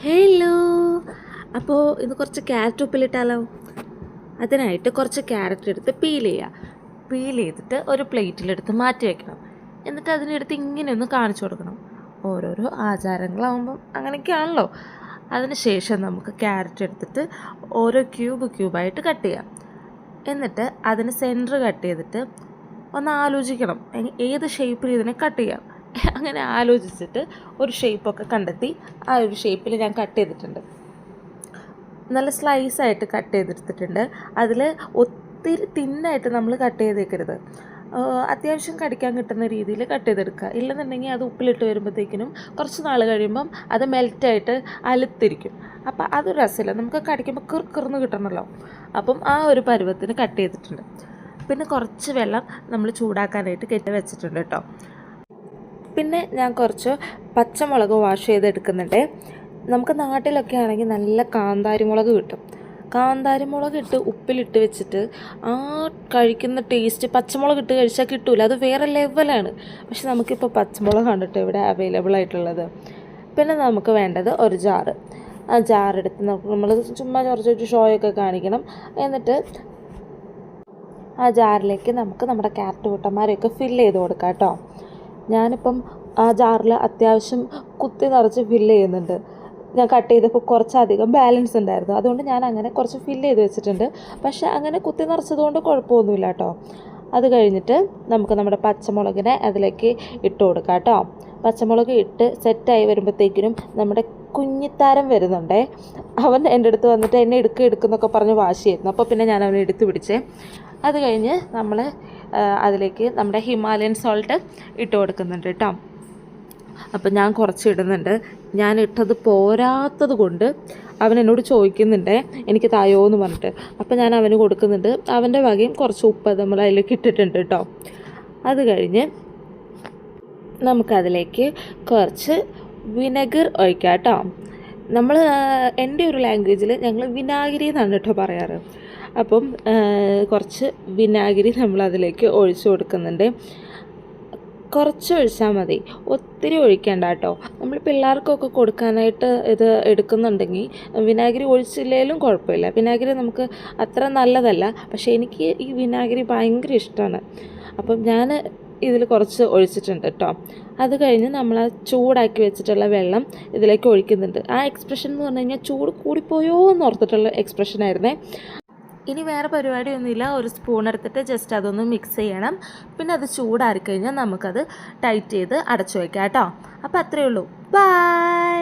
Hello. അപ്പോൾ ഇന്ന് കുറച്ച് ക്യാരറ്റ് ഉപ്പിലിട്ടാലോ? അതിനായിട്ട് കുറച്ച് ക്യാരറ്റ് എടുത്ത് പീൽ ചെയ്തിട്ട് ഒരു പ്ലേറ്റിലെടുത്ത് മാറ്റി വയ്ക്കണം. എന്നിട്ട് അതിനെടുത്ത് ഇങ്ങനെ ഒന്ന് കാണിച്ചു കൊടുക്കണം. ഓരോരോ ആചാരങ്ങളാകുമ്പം അങ്ങനെയൊക്കെയാണല്ലോ. അതിന് ശേഷം നമുക്ക് ക്യാരറ്റ് എടുത്തിട്ട് ഓരോ ക്യൂബായിട്ട് കട്ട് ചെയ്യാം. എന്നിട്ട് അതിന് സെൻറ്റർ കട്ട് ചെയ്തിട്ട് ഒന്ന് ആലോചിക്കണം ഏത് ഷേപ്പിൽ ഇതിനെ കട്ട് ചെയ്യാം. അങ്ങനെ ആലോചിച്ചിട്ട് ഒരു ഷേപ്പൊക്കെ കണ്ടെത്തി ആ ഒരു ഷേപ്പിൽ ഞാൻ കട്ട് ചെയ്തിട്ടുണ്ട്. നല്ല സ്ലൈസായിട്ട് കട്ട് ചെയ്തെടുത്തിട്ടുണ്ട്. അതിൽ ഒത്തിരി തിന്നായിട്ട് നമ്മൾ കട്ട് ചെയ്തേക്കരുത്. അത്യാവശ്യം കടിക്കാൻ കിട്ടുന്ന രീതിയിൽ കട്ട് ചെയ്തെടുക്കുക. ഇല്ലെന്നുണ്ടെങ്കിൽ അത് ഉപ്പിലിട്ട് വരുമ്പോഴത്തേക്കിനും കുറച്ച് നാൾ കഴിയുമ്പം അത് മെൽറ്റായിട്ട് അലുത്തിരിക്കും. അപ്പം അത് രസമില്ല, നമുക്ക് കടിക്കുമ്പോൾ കിറുന്ന് കിട്ടണമല്ലോ. അപ്പം ആ ഒരു പരുവത്തിന് കട്ട് ചെയ്തിട്ടുണ്ട്. പിന്നെ കുറച്ച് വെള്ളം നമ്മൾ ചൂടാക്കാനായിട്ട് കെട്ടി വെച്ചിട്ടുണ്ട് കേട്ടോ. പിന്നെ ഞാൻ കുറച്ച് പച്ചമുളക് വാഷ് ചെയ്തെടുക്കുന്നുണ്ട്. നമുക്ക് നാട്ടിലൊക്കെ ആണെങ്കിൽ നല്ല കാന്താരി മുളക് കിട്ടും. കാന്താരി മുളക് ഇട്ട് ഉപ്പിലിട്ട് വെച്ചിട്ട് ആ കഴിക്കുന്ന ടേസ്റ്റ് പച്ചമുളക് ഇട്ട് കഴിച്ചാൽ കിട്ടൂല, അത് വേറെ ലെവലാണ്. പക്ഷെ നമുക്കിപ്പോൾ പച്ചമുളക് കണ്ടിട്ട് ഇവിടെ അവൈലബിൾ ആയിട്ടുള്ളത്. പിന്നെ നമുക്ക് വേണ്ടത് ഒരു ജാറ്. ആ ജാറെടുത്ത് നമ്മൾ ചുമ്മാ കുറച്ചൊരു ഷോയൊക്കെ കാണിക്കണം. എന്നിട്ട് ആ ജാറിലേക്ക് നമുക്ക് നമ്മുടെ ക്യാരറ്റ് കൂട്ടന്മാരെയൊക്കെ ഫില്ല് ചെയ്ത് കൊടുക്കാം കേട്ടോ. ഞാനിപ്പം ആ ജാറിൽ അത്യാവശ്യം കുത്തി നിറച്ച് ഫില്ല് ചെയ്യുന്നുണ്ട്. ഞാൻ കട്ട് ചെയ്തപ്പോൾ കുറച്ചധികം ബാലൻസ് ഉണ്ടായിരുന്നു, അതുകൊണ്ട് ഞാൻ അങ്ങനെ കുറച്ച് ഫില്ല് ചെയ്ത് വെച്ചിട്ടുണ്ട്. പക്ഷേ അങ്ങനെ കുത്തി നിറച്ചതുകൊണ്ട് കുഴപ്പമൊന്നുമില്ല കേട്ടോ. അത് കഴിഞ്ഞിട്ട് നമുക്ക് നമ്മുടെ പച്ചമുളകിനെ അതിലേക്ക് ഇട്ട് കൊടുക്കാം കേട്ടോ. പച്ചമുളക് ഇട്ട് സെറ്റായി വരുമ്പോഴത്തേക്കിനും നമ്മുടെ കുഞ്ഞിത്താരം വരുന്നുണ്ടേ. അവൻ എൻ്റെ അടുത്ത് വന്നിട്ട് എന്നെ എടുക്കുന്നൊക്കെ പറഞ്ഞ് വാശിയായിരുന്നു. അപ്പോൾ പിന്നെ ഞാൻ അവനെ എടുത്ത് പിടിച്ചേ. അത് കഴിഞ്ഞ് നമ്മൾ അതിലേക്ക് നമ്മുടെ ഹിമാലയൻ സോൾട്ട് ഇട്ട് കൊടുക്കുന്നുണ്ട് കേട്ടോ. അപ്പം ഞാൻ കുറച്ച് ഇടുന്നുണ്ട്. ഞാൻ ഇട്ടത് പോരാത്തത് കൊണ്ട് അവൻ എന്നോട് ചോദിക്കുന്നുണ്ട് എനിക്ക് തായോ എന്ന് പറഞ്ഞിട്ട്. അപ്പം ഞാൻ അവന് കൊടുക്കുന്നുണ്ട്. അവൻ്റെ വകയും കുറച്ച് ഉപ്പ് നമ്മൾ അതിലേക്ക് ഇട്ടിട്ടുണ്ട് കേട്ടോ. അത് കഴിഞ്ഞ് നമുക്കതിലേക്ക് കുറച്ച് വിനെഗർ ഒഴിക്കാം കേട്ടോ. നമ്മൾ എൻ്റെ ഒരു ലാംഗ്വേജിൽ ഞങ്ങൾ വിനാഗിരി എന്നാണ് കേട്ടോ പറയാറ്. അപ്പം കുറച്ച് വിനാഗിരി നമ്മളതിലേക്ക് ഒഴിച്ച് കൊടുക്കുന്നുണ്ട്. കുറച്ച് ഒഴിച്ചാൽ മതി, ഒത്തിരി ഒഴിക്കേണ്ട കേട്ടോ. നമ്മൾ പിള്ളേർക്കൊക്കെ കൊടുക്കാനായിട്ട് ഇത് എടുക്കുന്നുണ്ടെങ്കിൽ വിനാഗിരി ഒഴിച്ചില്ലെങ്കിലും കുഴപ്പമില്ല. വിനാഗിരി നമുക്ക് അത്ര നല്ലതല്ല, പക്ഷേ എനിക്ക് ഈ വിനാഗിരി ഭയങ്കര ഇഷ്ടമാണ്. അപ്പം ഞാൻ ഇതിൽ കുറച്ച് ഒഴിച്ചിട്ടുണ്ട് കേട്ടോ. അത് കഴിഞ്ഞ് നമ്മൾ ആ ചൂടാക്കി വെച്ചിട്ടുള്ള വെള്ളം ഇതിലേക്ക് ഒഴിക്കുന്നുണ്ട്. ആ എക്സ്പ്രഷൻ എന്ന് പറഞ്ഞു കഴിഞ്ഞാൽ ചൂട് കൂടിപ്പോയോ എന്ന് ഓർത്തിട്ടുള്ള എക്സ്പ്രഷനായിരുന്നേ. ഇനി വേറെ പരിപാടിയൊന്നുമില്ല. ഒരു സ്പൂൺ എടുത്തിട്ട് ജസ്റ്റ് അതൊന്ന് മിക്സ് ചെയ്യണം. പിന്നെ അത് ചൂടാറി കഴിഞ്ഞാൽ നമുക്കത് ടൈറ്റ് ചെയ്ത് അടച്ചു വയ്ക്കാം കേട്ടോ. അപ്പോൾ അത്രയേ ഉള്ളൂ. ബൈ.